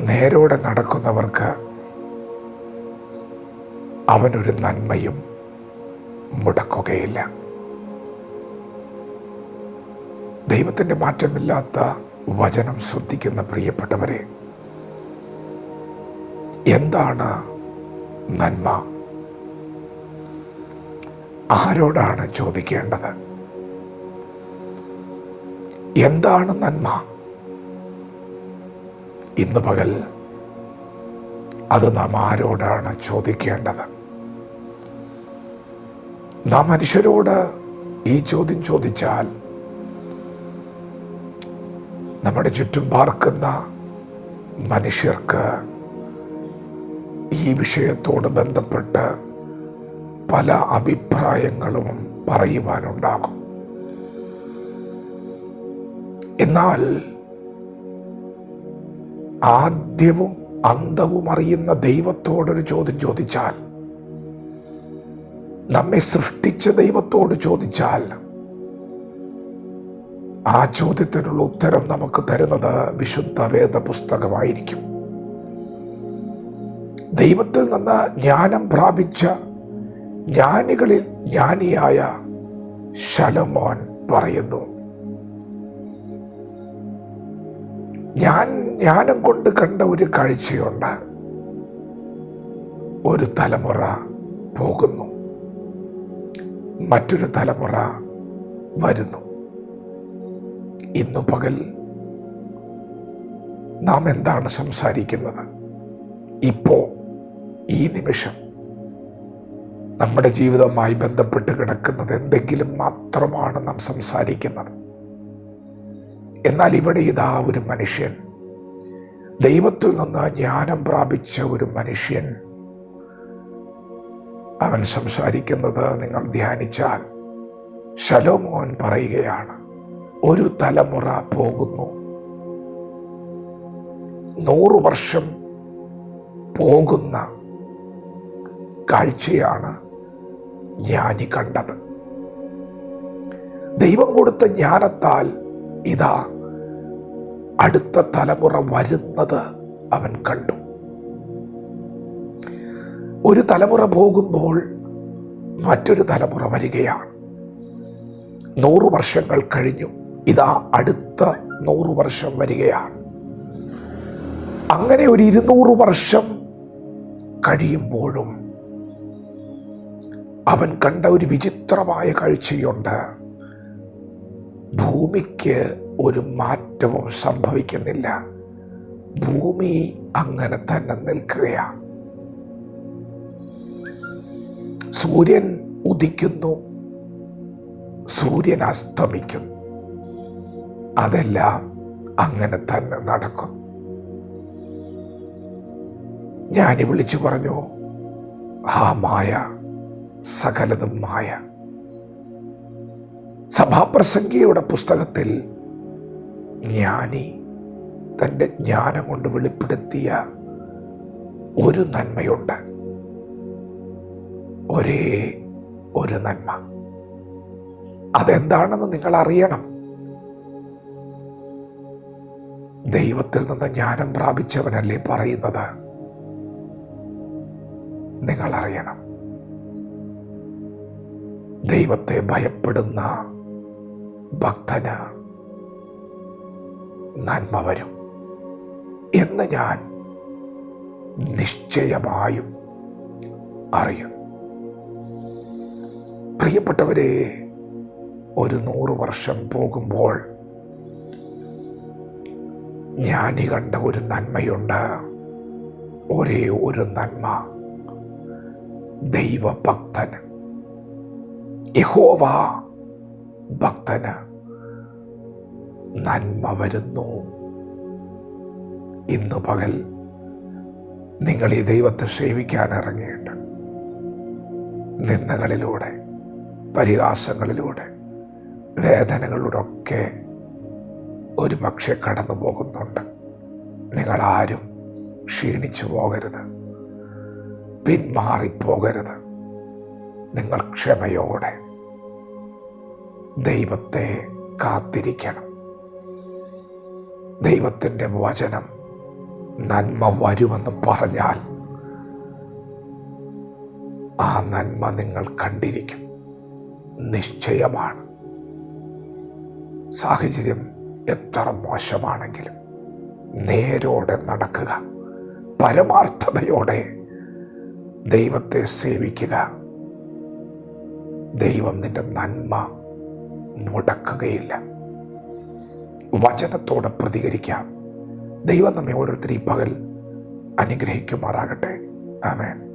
നേരോടെ നടക്കുന്നവർക്ക് അവനൊരു നന്മയും മുടക്കുകയില്ല. ദൈവത്തിൻ്റെ മാറ്റമില്ലാത്ത വചനം ശ്രദ്ധിക്കുന്ന പ്രിയപ്പെട്ടവരെ, എന്താണ് നന്മ? ആരോടാണ് ചോദിക്കേണ്ടത്? എന്താണ് നന്മ? ഇന്ന് പകൽ അത് നാം ആരോടാണ് ചോദിക്കേണ്ടത്? നാം മനുഷ്യരോട് ഈ ചോദ്യം ചോദിച്ചാൽ നമ്മുടെ ചുറ്റും പാർക്കുന്ന മനുഷ്യർക്ക് ഈ വിഷയത്തോട് ബന്ധപ്പെട്ട് പല അഭിപ്രായങ്ങളും പറയുവാനുണ്ടാകും. എന്നാൽ ആദ്യവും അന്തവും അറിയുന്ന ദൈവത്തോടൊരു ചോദ്യം ചോദിച്ചാൽ, നമ്മെ സൃഷ്ടിച്ച ദൈവത്തോട് ചോദിച്ചാൽ, ആ ചോദ്യത്തിനുള്ള ഉത്തരം നമുക്ക് തരുന്നത് വിശുദ്ധ വേദ പുസ്തകമായിരിക്കും. ദൈവത്തിൽ നിന്ന് ജ്ഞാനം പ്രാപിച്ച ജ്ഞാനികളിൽ ജ്ഞാനിയായ ശലോമോൻ പറയുന്നു, ഞാൻ ജ്ഞാനം കൊണ്ട് കണ്ട ഒരു കാഴ്ചയുണ്ട്. ഒരു തലമുറ പോകുന്നു, മറ്റൊരു തലമുറ വരുന്നു. ഇന്നു പകൽ നാം എന്താണ് സംസാരിക്കുന്നത്? ഇപ്പോ ഈ നിമിഷം നമ്മുടെ ജീവിതവുമായി ബന്ധപ്പെട്ട് കിടക്കുന്നത് എന്തെങ്കിലും മാത്രമാണ് നാം സംസാരിക്കുന്നത്. എന്നാൽ ഇവിടെ ഇതാ ഒരു മനുഷ്യൻ, ദൈവത്തിൽ നിന്ന് ജ്ഞാനം പ്രാപിച്ച ഒരു മനുഷ്യൻ, അവൻ സംസാരിക്കുന്നത് നിങ്ങൾ ധ്യാനിച്ചാൽ ശലോമോൻ പറയുകയാണ്, ഒരു തലമുറ പോകുന്നു, 100 വർഷം പോകുന്ന കാഴ്ചയാണ് ജ്ഞാനി കണ്ടത്. ദൈവം കൊടുത്ത ജ്ഞാനത്താൽ ഇതാ അടുത്ത തലമുറ വരുന്നത് അവൻ കണ്ടു. ഒരു തലമുറ പോകുമ്പോൾ മറ്റൊരു തലമുറ വരികയാണ്. 100 വർഷങ്ങൾ കഴിഞ്ഞു, ഇതാ അടുത്ത 100 വർഷം വരികയാണ്. അങ്ങനെ ഒരു 200 വർഷം കഴിയുമ്പോഴും അവൻ കണ്ട ഒരു വിചിത്രമായ കാഴ്ചയുണ്ട്. ഭൂമിക്ക് ഒരു മാറ്റവും സംഭവിക്കുന്നില്ല. ഭൂമി അങ്ങനെ തന്നെ നിൽക്കുകയാണ്. സൂര്യൻ ഉദിക്കുന്നു, സൂര്യൻ അസ്തമിക്കുന്നു, അതെല്ലാം അങ്ങനെ തന്നെ നടക്കും. ഞാൻ വിളിച്ചു പറഞ്ഞു, ആ മായ, സകലതും മായ. സഭാപ്രസംഗിയുടെ പുസ്തകത്തിൽ ജ്ഞാനി തൻ്റെ ജ്ഞാനം കൊണ്ട് വെളിപ്പെടുത്തിയ ഒരു നന്മയുണ്ട്, ഒരേ ഒരു നന്മ. അതെന്താണെന്ന് നിങ്ങൾ അറിയണം. ദൈവത്തിൽ നിന്ന് ജ്ഞാനം പ്രാപിച്ചവനല്ലേ പറയുന്നത്? നിങ്ങൾ അറിയണം. ദൈവത്തെ ഭയപ്പെടുന്ന ഭക്തന് നന്മ വരും എന്ന് ഞാൻ നിശ്ചയമായും അറിയുന്നു. പ്രിയപ്പെട്ടവരെ, ഒരു 100 വർഷം പോകുമ്പോൾ ജ്ഞാനി കണ്ട ഒരു നന്മയുണ്ട്, ഒരേ ഒരു നന്മ. ദൈവഭക്തന്, യഹോവ ഭക്തന് നന്മ വരുന്നു. ഇന്നു പകൽ നിങ്ങൾ ഈ ദൈവത്തെ സേവിക്കാൻ ഇറങ്ങിയിട്ട് നിന്ദകളിലൂടെ, പരിഹാസങ്ങളിലൂടെ, വേദനകളിലൂടെ ഒക്കെ ഒരു പക്ഷേ കടന്നു പോകുന്നുണ്ട്. നിങ്ങളാരും ക്ഷീണിച്ചു പോകരുത്, പിന്മാറിപ്പോകരുത്. നിങ്ങൾ ക്ഷമയോടെ ദൈവത്തെ കാത്തിരിക്കണം. ദൈവത്തിൻ്റെ വചനം നന്മ വരുമെന്ന് പറഞ്ഞാൽ ആ നന്മ നിങ്ങൾ കണ്ടിരിക്കും. നിശ്ചയമാണ്. സാഹചര്യം എത്ര മോശമാണെങ്കിലും നേരോടെ നടക്കുക, പരമാർത്ഥതയോടെ ദൈവത്തെ സേവിക്കുക. ദൈവം നിന്റെ നന്മ മുടക്കുകയില്ല. വചനത്തോടെ പ്രതികരിക്കാം. ദൈവം നമ്മെ ഓരോരുത്തരും ഈ പകൽ അനുഗ്രഹിക്കുമാറാകട്ടെ. ആമേൻ.